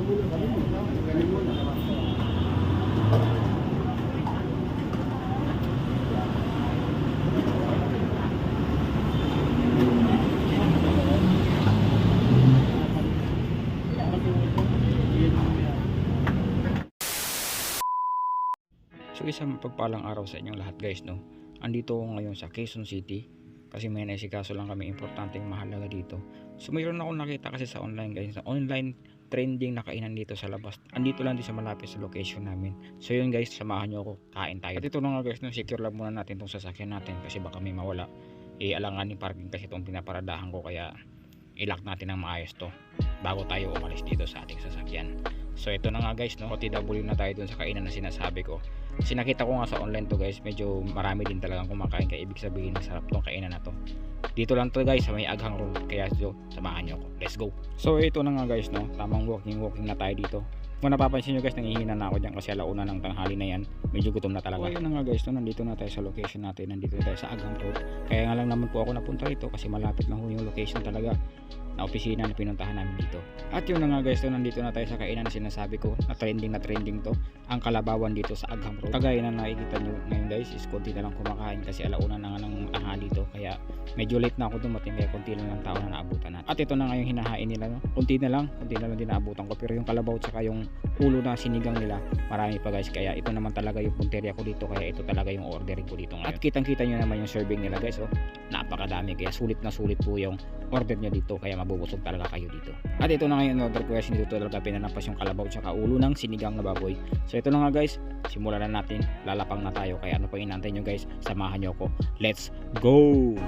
So isang mapagpalang araw sa inyong lahat guys, no. Andito ako ngayon sa Quezon City kasi may naisikaso lang kami importanteng mahalaga dito. So mayroon akong nakita kasi sa online guys, na online trending na kainan dito sa labas. Andito lang din sa malapit sa location namin. So yun guys, samahan nyo ako, kain tayo. At ito na nga guys, no, secure lang muna natin tong sasakyan natin kasi baka may mawala. Alanganin parking kasi itong pinaparadahan ko, kaya i-lock natin ng maayos to bago tayo umalis dito sa ating sasakyan. So ito na nga guys, no, OTW na tayo dun sa kainan na sinasabi ko. Kasi nakita ko nga sa online to guys, medyo marami din talagang kumakain, kaya ibig sabihin masarap tong kainan na to. Dito lang to guys sa may Aghang Road, kaya samahan nyo ako, let's go. So ito na nga guys, no, tamang walking na tayo dito. Kung napapansin nyo guys, nangihina na ako dyan kasi alauna ng tanghali na yan, medyo gutom na talaga. So ayun na nga guys, no, nandito na tayo sa location natin, nandito na tayo sa Aghang Road. Kaya nga lang naman po ako napunta rito kasi malapit lang ho yung location talaga na opisina na pinuntahan namin dito. At yun na nga guys, nandito na tayo sa kainan na sinasabi ko na trending to, ang Kalabawan dito sa Aghang Road. Kagaya na nakikita nyo ngayon guys, is konti na lang kumakain kasi alauna na nga ng tanghali dito, kaya medyo late na ako dumating, kaya konti lang tao na naabutan natin. At ito na nga yung hinahain nila, no? Konti na lang din naabutan ko, pero yung kalabaw tsaka yung ulo na sinigang nila, marami pa guys, kaya ito naman talaga yung punteriya ko dito, kaya ito talaga yung ordering ko dito ngayon. At kitang kita nyo naman yung serving nila guys, oh, napakadami, kaya sulit na sulit po yung order nyo dito, kaya mabubusog talaga kayo dito. At ito na ngayon order ko guys, dito talaga pinanapas yung kalabaw tsaka ulo ng sinigang na baboy. So ito na nga guys, simulan na natin, lalapang na tayo, kaya ano pa inantay nyo guys, samahan nyo ako, let's go!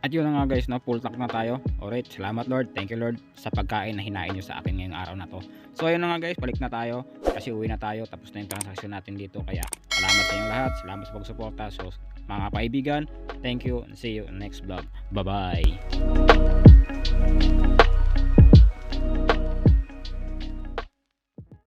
At yun na nga guys, no, full tank na tayo. Alright, salamat Lord, thank you Lord sa pagkain na hinain nyo sa akin ngayong araw na to. So ayun na nga guys, balik na tayo kasi uwi na tayo, tapos na yung transaction natin dito. Kaya salamat sa inyong lahat, salamat sa pagsuporta. So mga kaibigan, thank you and see you in the next vlog. Bye bye.